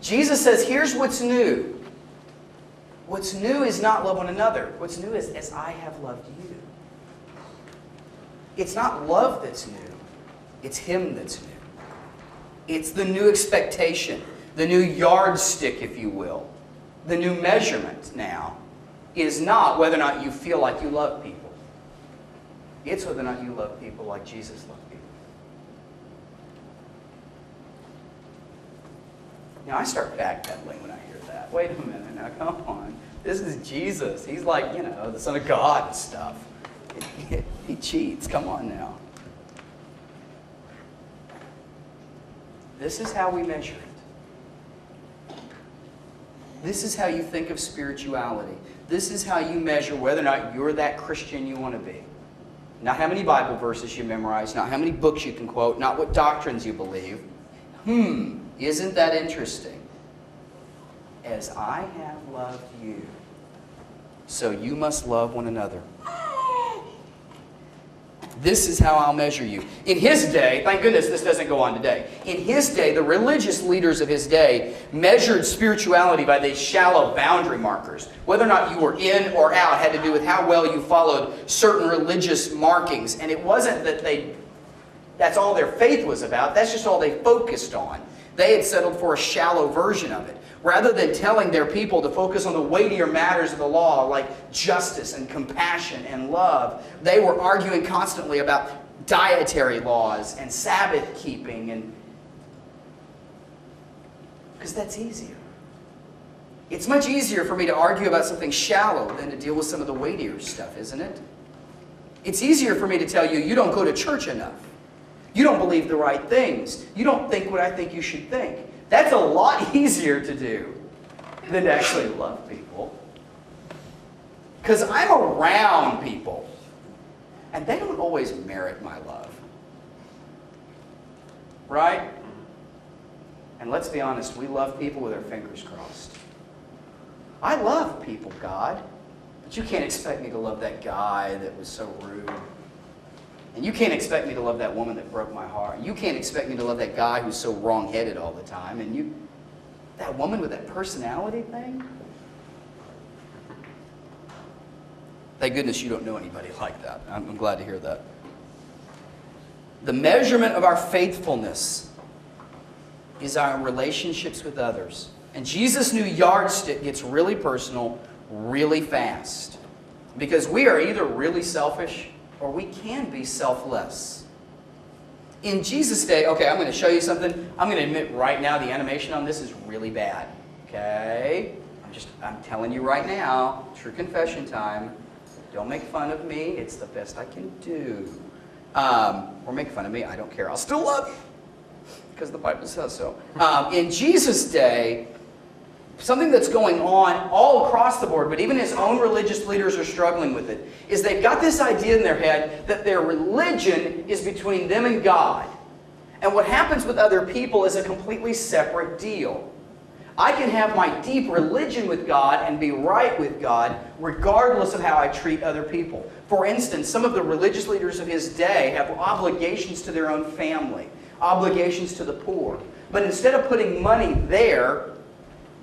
Jesus says, here's what's new. What's new is not love one another. What's new is as I have loved you. It's not love that's new. It's Him that's new. It's the new expectation, the new yardstick, if you will. The new measurement now is not whether or not you feel like you love people. It's whether or not you love people like Jesus loved people. Now, I start backpedaling when I hear that. Wait a minute, now come on. This is Jesus. He's like, the Son of God and stuff. He cheats. Come on now. This is how we measure it. This is how you think of spirituality. This is how you measure whether or not you're that Christian you want to be. Not how many Bible verses you memorize, not how many books you can quote, not what doctrines you believe. Isn't that interesting? As I have loved you, so you must love one another. This is how I'll measure you. In his day, thank goodness this doesn't go on today. In his day, the religious leaders of his day measured spirituality by these shallow boundary markers. Whether or not you were in or out had to do with how well you followed certain religious markings. And it wasn't that that's all their faith was about. That's just all they focused on. They had settled for a shallow version of it. Rather than telling their people to focus on the weightier matters of the law, like justice and compassion and love, they were arguing constantly about dietary laws and Sabbath keeping, and because that's easier. It's much easier for me to argue about something shallow than to deal with some of the weightier stuff, isn't it? It's easier for me to tell you, you don't go to church enough. You don't believe the right things. You don't think what I think you should think. That's a lot easier to do than to actually love people. Because I'm around people, and they don't always merit my love. Right? And let's be honest, we love people with our fingers crossed. I love people, God, but you can't expect me to love that guy that was so rude. And you can't expect me to love that woman that broke my heart. You can't expect me to love that guy who's so wrong-headed all the time. And that woman with that personality thing? Thank goodness you don't know anybody like that. I'm glad to hear that. The measurement of our faithfulness is our relationships with others. And Jesus' new yardstick gets really personal really fast. Because we are either really selfish or we can be selfless. In Jesus' day, okay, I'm going to show you something. I'm going to admit right now the animation on this is really bad. Okay? I'm telling you right now, true confession time. Don't make fun of me. It's the best I can do. Or make fun of me. I don't care. I'll still love you. Because the Bible says so. In Jesus' day, something that's going on all across the board, but even his own religious leaders are struggling with it, is they've got this idea in their head that their religion is between them and God. And what happens with other people is a completely separate deal. I can have my deep religion with God and be right with God regardless of how I treat other people. For instance, some of the religious leaders of his day have obligations to their own family, obligations to the poor. But instead of putting money there,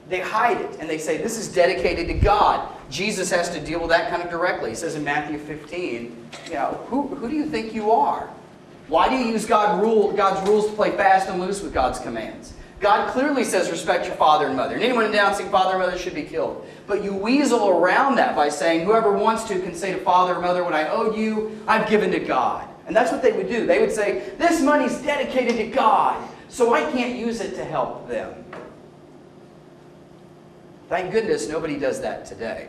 they hide it, and they say, this is dedicated to God. Jesus has to deal with that kind of directly. He says in Matthew 15, who do you think you are? Why do you use God's rules to play fast and loose with God's commands? God clearly says respect your father and mother. And anyone denouncing father and mother should be killed. But you weasel around that by saying, whoever wants to can say to father or mother, what I owed you, I've given to God. And that's what they would do. They would say, this money's dedicated to God, so I can't use it to help them. Thank goodness nobody does that today.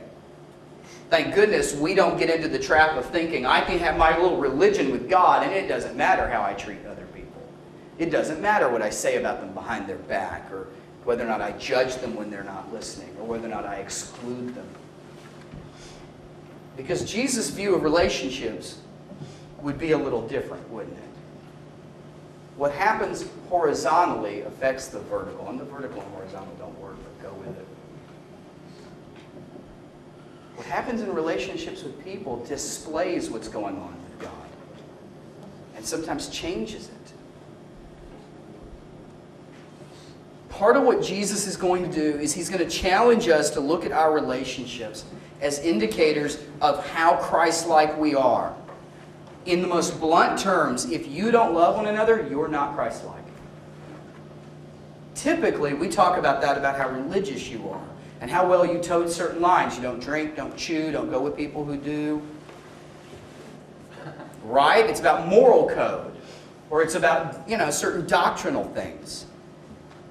Thank goodness we don't get into the trap of thinking I can have my little religion with God and it doesn't matter how I treat other people. It doesn't matter what I say about them behind their back, or whether or not I judge them when they're not listening, or whether or not I exclude them. Because Jesus' view of relationships would be a little different, wouldn't it? What happens horizontally affects the vertical, and the vertical and horizontal don't work, but go with it. What happens in relationships with people displays what's going on with God, and sometimes changes it. part of what Jesus is going to do is he's going to challenge us to look at our relationships as indicators of how Christ-like we are. In the most blunt terms, if you don't love one another, you're not Christ-like. Typically, we talk about that, about how religious you are and how well you tote certain lines. You don't drink, don't chew, don't go with people who do. Right? It's about moral code. Or it's about, certain doctrinal things.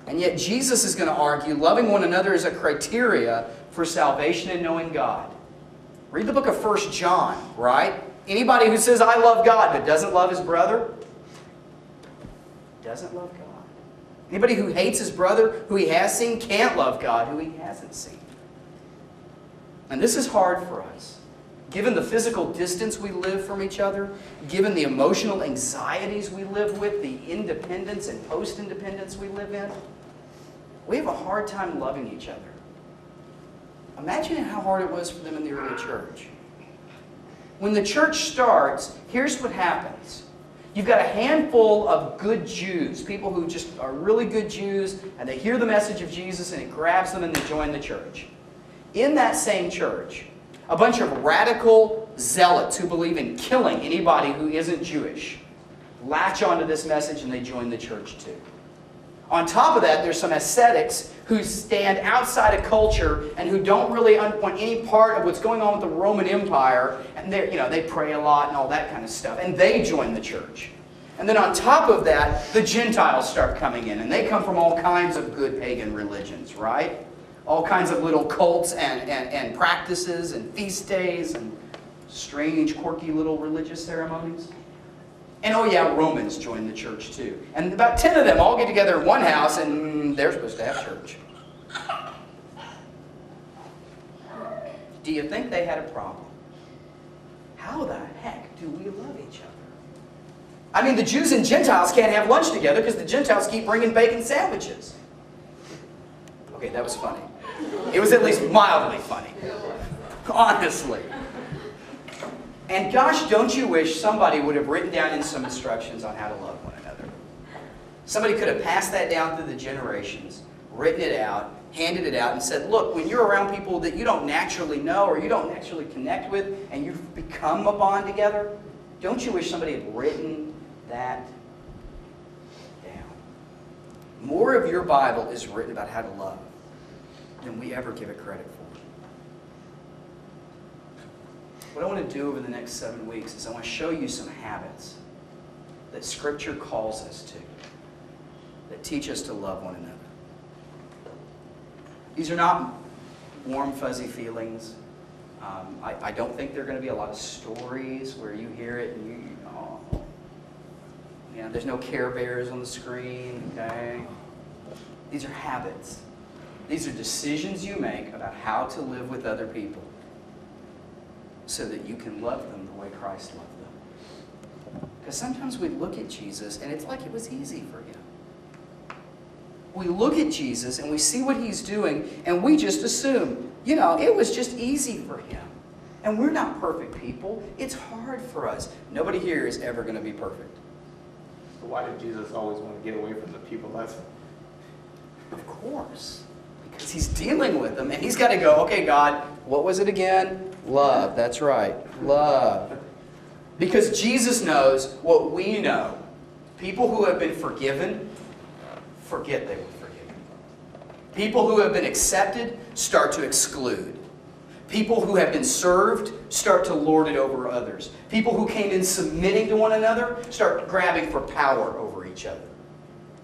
And yet Jesus is going to argue loving one another is a criteria for salvation and knowing God. Read the book of 1 John, right? Anybody who says, I love God, but doesn't love his brother, doesn't love God. Anybody who hates his brother who he has seen can't love God who he hasn't seen. And this is hard for us. Given the physical distance we live from each other, given the emotional anxieties we live with, the independence and post-independence we live in, we have a hard time loving each other. Imagine how hard it was for them in the early church. When the church starts, here's what happens. You've got a handful of good Jews, people who just are really good Jews, and they hear the message of Jesus and it grabs them and they join the church. In that same church, a bunch of radical zealots who believe in killing anybody who isn't Jewish latch onto this message and they join the church too. On top of that, there's some ascetics who stand outside of culture and who don't really want any part of what's going on with the Roman Empire. And they pray a lot and all that kind of stuff. And they join the church. And then on top of that, the Gentiles start coming in. And they come from all kinds of good pagan religions, right? All kinds of little cults and practices and feast days and strange, quirky little religious ceremonies. And oh yeah, Romans join the church too. And about 10 of them all get together in one house and they're supposed to have church. Do you think they had a problem? How the heck do we love each other? I mean, the Jews and Gentiles can't have lunch together because the Gentiles keep bringing bacon sandwiches. Okay, that was funny. It was at least mildly funny. Honestly. And gosh, don't you wish somebody would have written down in some instructions on how to love one another. Somebody could have passed that down through the generations, written it out, handed it out, and said, look, when you're around people that you don't naturally know or you don't naturally connect with, and you've become a bond together, don't you wish somebody had written that down? More of your Bible is written about how to love than we ever give it credit for. What I want to do over the next 7 weeks is I want to show you some habits that Scripture calls us to, that teach us to love one another. These are not warm, fuzzy feelings. I don't think there are going to be a lot of stories where you hear it and there's no Care Bears on the screen, okay? These are habits. These are decisions you make about how to live with other people so that you can love them the way Christ loved them. Because sometimes we look at Jesus and it's like it was easy for him. We look at Jesus and we see what he's doing and we just assume, it was just easy for him. And we're not perfect people. It's hard for us. Nobody here is ever going to be perfect. So why did Jesus always want to get away from the people? Of course. Because he's dealing with them and he's got to go, okay, God, what was it again? Love. That's right. Love. Because Jesus knows what we know. People who have been forgiven forget they were forgiven. People who have been accepted start to exclude. People who have been served start to lord it over others. People who came in submitting to one another start grabbing for power over each other.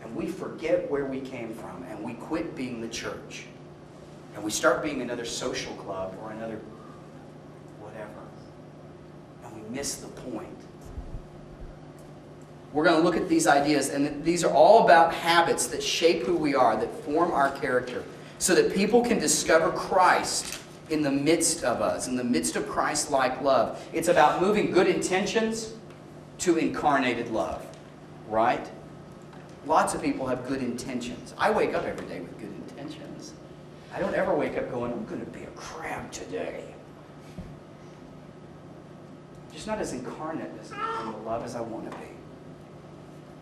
And we forget where we came from and we quit being the church. And we start being another social club or another whatever. And we miss the point. We're going to look at these ideas, and these are all about habits that shape who we are, that form our character, so that people can discover Christ in the midst of us, in the midst of Christ-like love. It's about moving good intentions to incarnated love, right? Lots of people have good intentions. I wake up every day with good intentions. I don't ever wake up going, I'm going to be a crab today. I'm just not as incarnate as in the love as I want to be.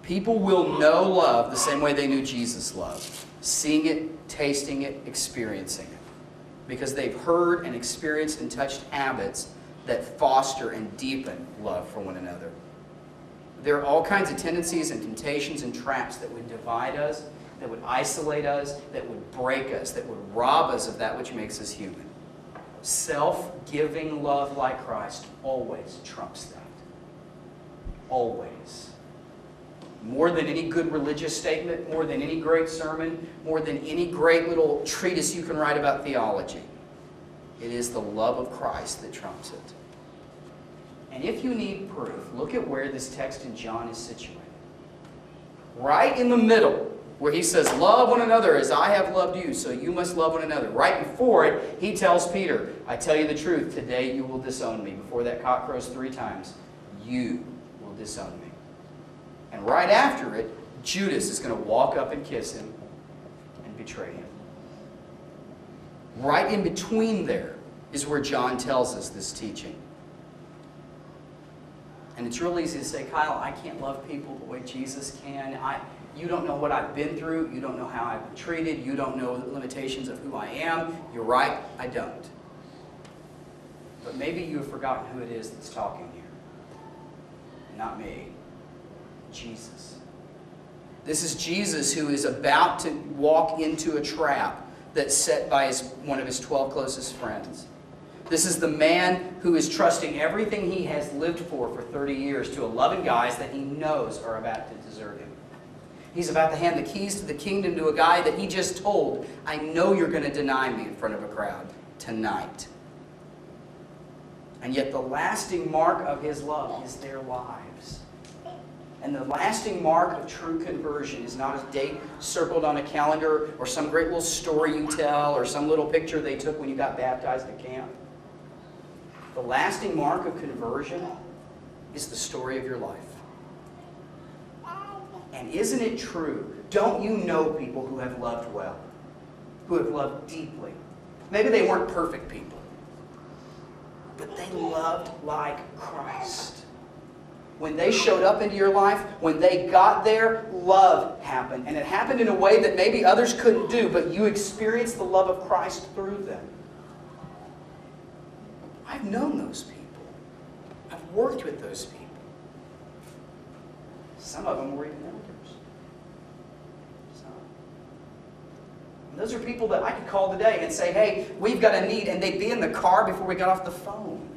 People will know love the same way they knew Jesus loved. Seeing it, tasting it, experiencing it. Because they've heard and experienced and touched habits that foster and deepen love for one another. There are all kinds of tendencies and temptations and traps that would divide us, that would isolate us, that would break us, that would rob us of that which makes us human. Self-giving love like Christ always trumps that. Always. More than any good religious statement, more than any great sermon, more than any great little treatise you can write about theology. It is the love of Christ that trumps it. And if you need proof, look at where this text in John is situated. Right in the middle, where he says, love one another as I have loved you, so you must love one another. Right before it, he tells Peter, I tell you the truth, today you will disown me. Before that cock crows 3 times, you will disown me. And right after it, Judas is going to walk up and kiss him and betray him. Right in between there is where John tells us this teaching. And it's real easy to say, Kyle, I can't love people the way Jesus can. You don't know what I've been through. You don't know how I've been treated. You don't know the limitations of who I am. You're right, I don't. But maybe you have forgotten who it is that's talking here. Not me. Jesus. This is Jesus who is about to walk into a trap that's set by one of his 12 closest friends. This is the man who is trusting everything he has lived for 30 years to 11 guys that he knows are about to desert him. He's about to hand the keys to the kingdom to a guy that he just told, I know you're going to deny me in front of a crowd tonight. And yet the lasting mark of his love is their lives. And the lasting mark of true conversion is not a date circled on a calendar or some great little story you tell or some little picture they took when you got baptized at camp. The lasting mark of conversion is the story of your life. And isn't it true? Don't you know people who have loved well? Who have loved deeply? Maybe they weren't perfect people, but they loved like Christ. When they showed up into your life, when they got there, love happened. And it happened in a way that maybe others couldn't do, but you experienced the love of Christ through them. I've known those people. I've worked with those people. Some of them were even elders. And those are people that I could call today and say, hey, we've got a need, and they'd be in the car before we got off the phone.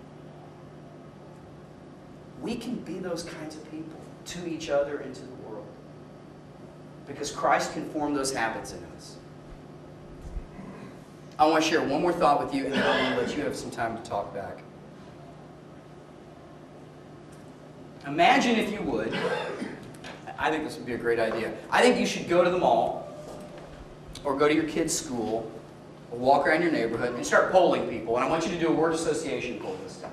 We can be those kinds of people to each other and to the world. Because Christ can form those habits in us. I want to share one more thought with you, and then I want to let you have some time to talk back. Imagine, if you would, I think this would be a great idea. I think you should go to the mall, or go to your kid's school, or walk around your neighborhood, and start polling people. And I want you to do a word association poll this time.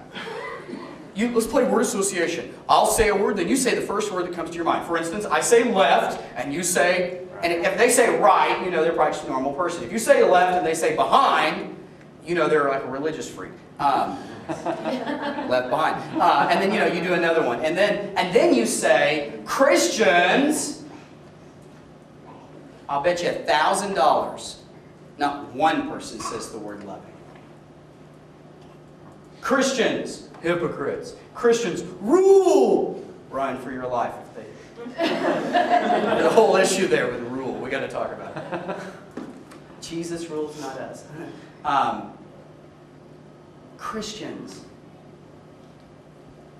Let's play word association. I'll say a word, then you say the first word that comes to your mind. For instance, I say left, and you say, and if they say right, you know they're probably just a normal person. If you say left and they say behind, you know they're like a religious freak. Left behind. And then, you do another one. And then you say, Christians, I'll bet you $1,000. Not one person says the word loving. Christians, hypocrites. Christians, rule. Run for your life if they... The whole issue there with rule. We got to talk about it. Jesus rules, not us. Christians.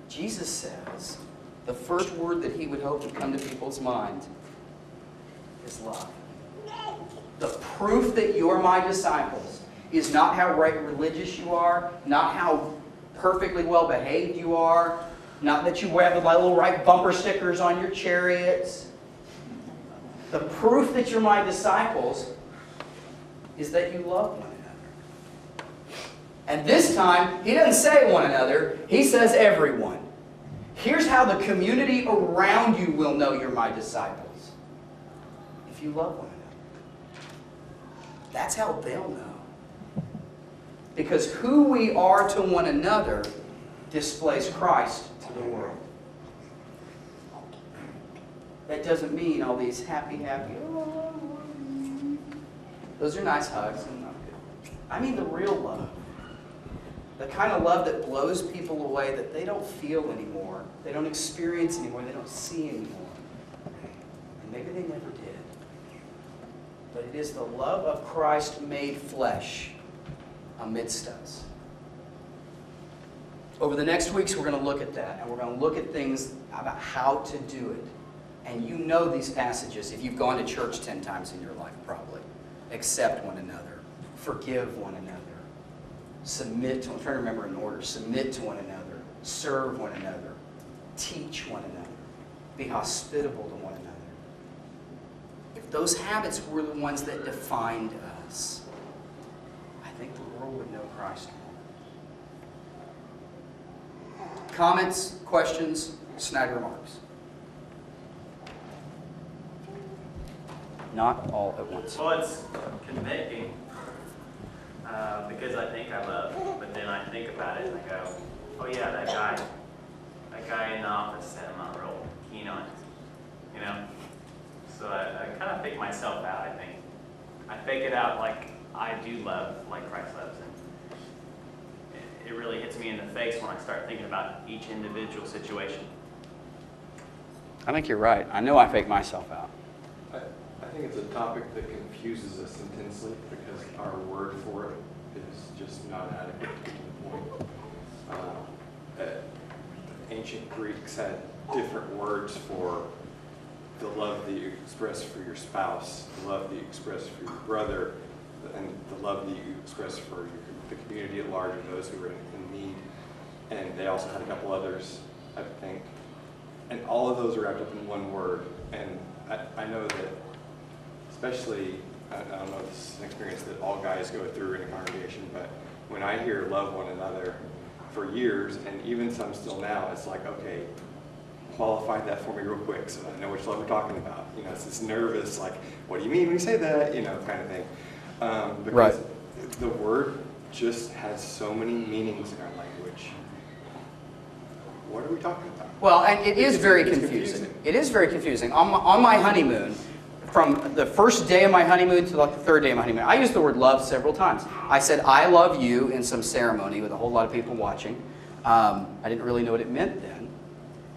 Jesus says the first word that he would hope would come to people's minds is love. The proof that you're my disciples is not how religious you are, not how perfectly well behaved you are, not that you wear the little right bumper stickers on your chariots. The proof that you're my disciples is that you love one another. And this time, he doesn't say one another, he says everyone. Here's how the community around you will know you're my disciples. If you love one another. That's how they'll know. Because who we are to one another displays Christ to the world. That doesn't mean all these happy, oh, those are nice hugs. And not good. I mean the real love. The kind of love that blows people away that they don't feel anymore. They don't experience anymore. They don't see anymore. And maybe they never did. But it is the love of Christ made flesh amidst us. Over the next weeks, we're going to look at that. And we're going to look at things about how to do it. And you know these passages if you've gone to church 10 times in your life, probably. Accept one another. Forgive one another. Submit to, I'm trying to remember in order. Submit to one another. Serve one another. Teach one another. Be hospitable to one another. If those habits were the ones that defined us, I think the world would know Christ more. Comments, questions, snide remarks? Not all at once. Well, it's convicting because I think I love, but then I think about it and I go, oh yeah, that guy in the office that I'm not real keen on, you know? So I kind of fake myself out, I think. I fake it out like I do love, like Christ loves. And it really hits me in the face when I start thinking about each individual situation. I think you're right. I know I fake myself out. I think it's a topic that confuses us intensely because our word for it is just not adequate to the point. Ancient Greeks had different words for the love that you express for your spouse, the love that you express for your brother, and the love that you express for the community at large and those who are in need. And they also had a couple others, I think. And all of those are wrapped up in one word. And I know that, especially, I don't know if this is an experience that all guys go through in a congregation, but when I hear love one another for years, and even some still now, it's like, okay, qualify that for me real quick so that I know which love we're talking about. You know, it's this nervous, like, what do you mean when you say that? You know, kind of thing. Because Right. The word just has so many meanings in our language. What are we talking about? Well, and it is very It's confusing. It is very confusing. On my honeymoon, from the first day of my honeymoon to like the third day of my honeymoon, I used the word love several times. I said, I love you in some ceremony with a whole lot of people watching. I didn't really know what it meant then,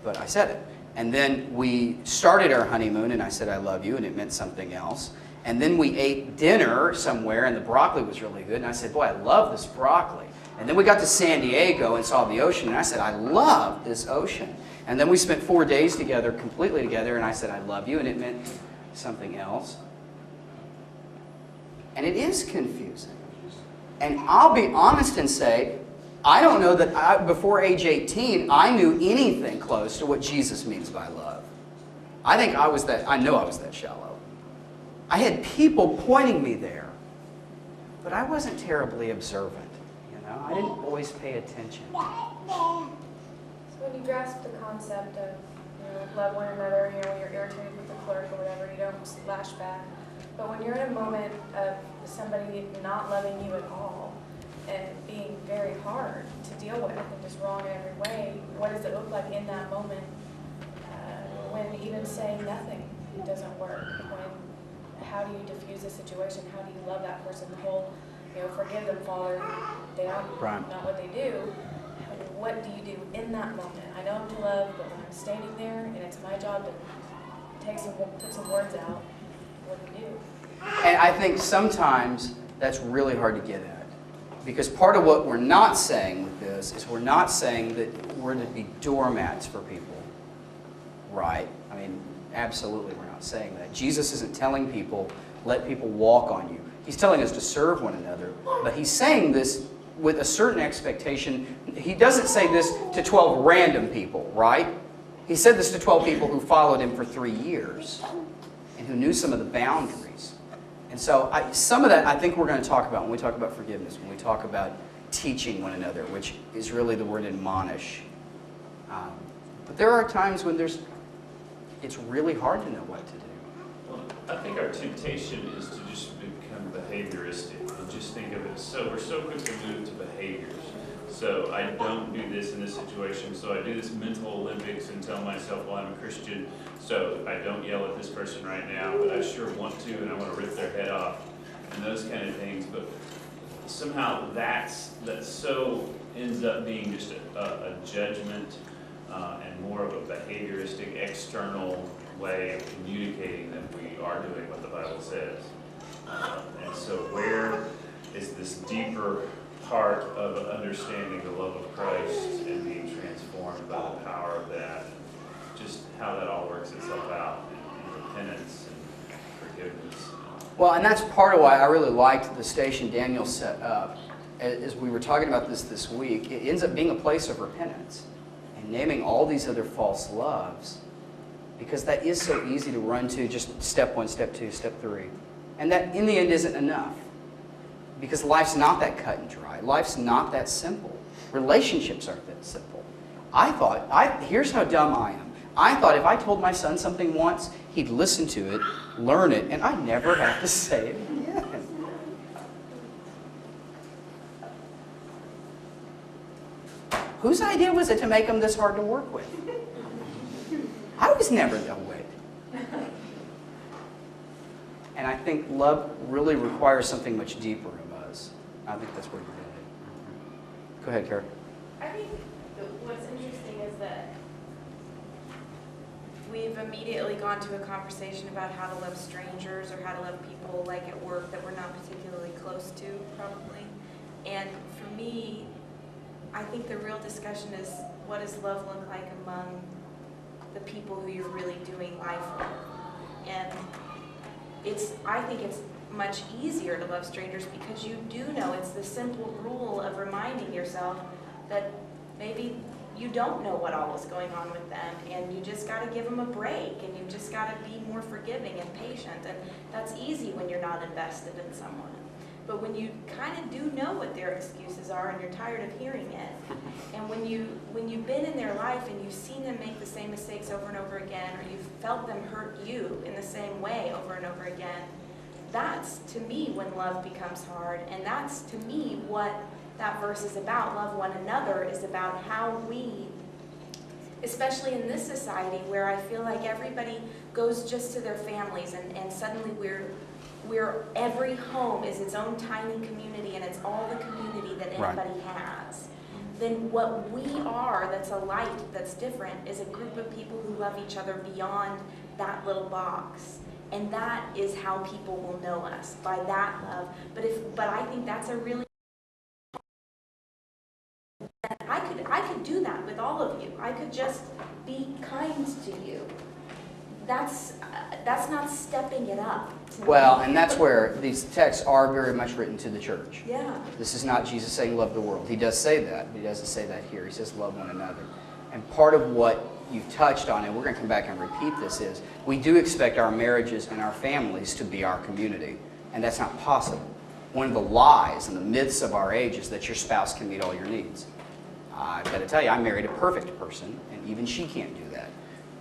but I said it. And then we started our honeymoon and I said, I love you, and it meant something else. And then we ate dinner somewhere and the broccoli was really good. And I said, boy, I love this broccoli. And then we got to San Diego and saw the ocean. And I said, I love this ocean. And then we spent 4 days together, completely together. And I said, I love you. And it meant something else. And it is confusing. And I'll be honest and say, I don't know that before age 18, I knew anything close to what Jesus means by love. I know I was that shallow. I had people pointing me there, but I wasn't terribly observant. You know, I didn't always pay attention. So when you grasp the concept of, love one another, when you're irritated with the clerk or whatever, you don't lash back. But when you're in a moment of somebody not loving you at all and being very hard to deal with and just wrong in every way, what does it look like in that moment when even saying nothing doesn't work? How do you diffuse a situation? How do you love that person? The whole, forgive them, Father. They don't, Right. not what they do. What do you do in that moment? I know I'm to love, but when I'm standing there and it's my job to put some words out, what do you do? And I think sometimes that's really hard to get at. Because part of what we're not saying with this is we're not saying that we're to be doormats for people. Right? I mean, absolutely we're not saying that. Jesus isn't telling people, let people walk on you. He's telling us to serve one another. But he's saying this with a certain expectation. He doesn't say this to 12 random people, right? He said this to 12 people who followed him for 3 years and who knew some of the boundaries. And so some of that I think we're going to talk about when we talk about forgiveness, when we talk about teaching one another, which is really the word admonish. But there are times when it's really hard to know what to do. Well, I think our temptation is to just become behavioristic and just think of it. So we're so quick to move to behaviors. So I don't do this in this situation. So I do this mental Olympics and tell myself, well, I'm a Christian, so I don't yell at this person right now, but I sure want to, and I want to rip their head off, and those kind of things. But somehow that so ends up being just a judgment and more of a behavioristic, external way of communicating that we are doing what the Bible says. And so where is this deeper part of understanding the love of Christ and being transformed by the power of that, just how that all works itself out in repentance and forgiveness. Well, and that's part of why I really liked the station Daniel set up. As we were talking about this week, it ends up being a place of repentance and naming all these other false loves, because that is so easy to run to just step 1, step 2, step 3. And that in the end isn't enough, because life's not that cut and dry. Life's not that simple. Relationships aren't that simple. Here's how dumb I am. I thought if I told my son something once, he'd listen to it, learn it, and I'd never have to say it again. Whose idea was it to make him this hard to work with? I was never that way. And I think love really requires something much deeper of us. I think that's where you're headed. Go ahead, Kara. I think what's interesting is that we've immediately gone to a conversation about how to love strangers or how to love people like at work that we're not particularly close to, probably. And for me, I think the real discussion is, what does love look like among the people who you're really doing life with? And I think it's much easier to love strangers because you do know it's the simple rule of reminding yourself that maybe you don't know what all is going on with them, and you just got to give them a break, and you just got to be more forgiving and patient. And that's easy when you're not invested in someone. But when you kind of do know what their excuses are and you're tired of hearing it, and when you've been in their life and you've seen them make the same mistakes over and over again, or you've felt them hurt you in the same way over and over again, that's, to me, when love becomes hard. And that's, to me, what that verse is about. Love one another is about how we, especially in this society where I feel like everybody goes just to their families, and suddenly every home is its own tiny community, and it's all the community that anybody has. Then what we are, that's a light, that's different, is a group of people who love each other beyond that little box. And that is how people will know us, by that love. But I think that's a really, I could do that with all of you. I could just be kind to you. That's not stepping it up. Well, and that's where these texts are very much written to the church. Yeah. This is not Jesus saying love the world. He does say that, but he doesn't say that here. He says love one another. And part of what you've touched on, and we're going to come back and repeat this, is we do expect our marriages and our families to be our community. And that's not possible. One of the lies and the myths of our age is that your spouse can meet all your needs. I've got to tell you, I married a perfect person, and even she can't do that.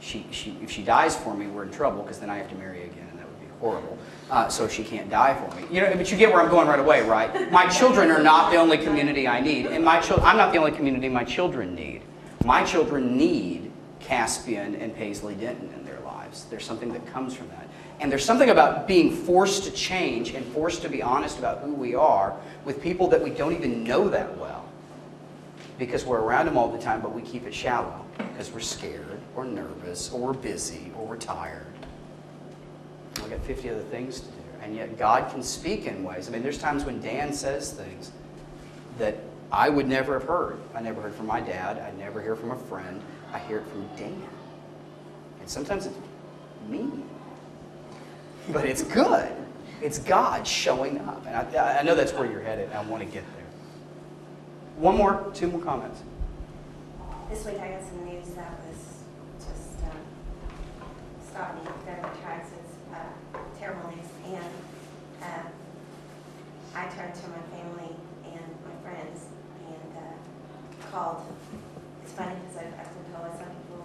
If she dies for me, we're in trouble, because then I have to marry again, and that would be horrible. So she can't die for me. You know, but you get where I'm going right away, right? My children are not the only community I need, and I'm not the only community my children need. My children need Caspian and Paisley Denton in their lives. There's something that comes from that. And there's something about being forced to change and forced to be honest about who we are with people that we don't even know that well. Because we're around them all the time, but we keep it shallow because we're scared or nervous or we're busy or we're tired. We've got 50 other things to do. And yet God can speak in ways. I mean, there's times when Dan says things that I would never have heard. I never heard from my dad. I never hear from a friend. I hear it from Dan. And sometimes it's mean. But it's good. It's God showing up. And I know that's where you're headed, and I want to get there. Two more comments. This week I got some news that was just stopped me dead in my tracks. It's terrible news. And I turned to my family and my friends and called. It's funny because I've been told by some people,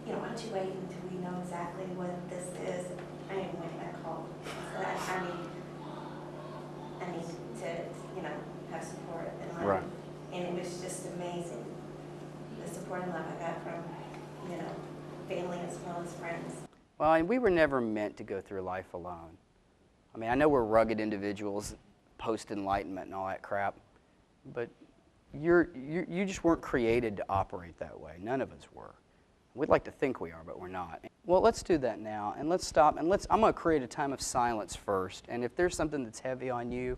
why don't you wait until we know exactly what this is. I didn't even wait that call. So I need to, have support and love. Right. And it was just amazing, the support and love I got from, family as well as friends. Well, and we were never meant to go through life alone. I mean, I know we're rugged individuals, post-enlightenment and all that crap, but you just weren't created to operate that way. None of us were. We'd like to think we are, but we're not. Well, let's do that now, and let's stop, and I'm going to create a time of silence first, and if there's something that's heavy on you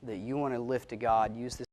that you want to lift to God, use this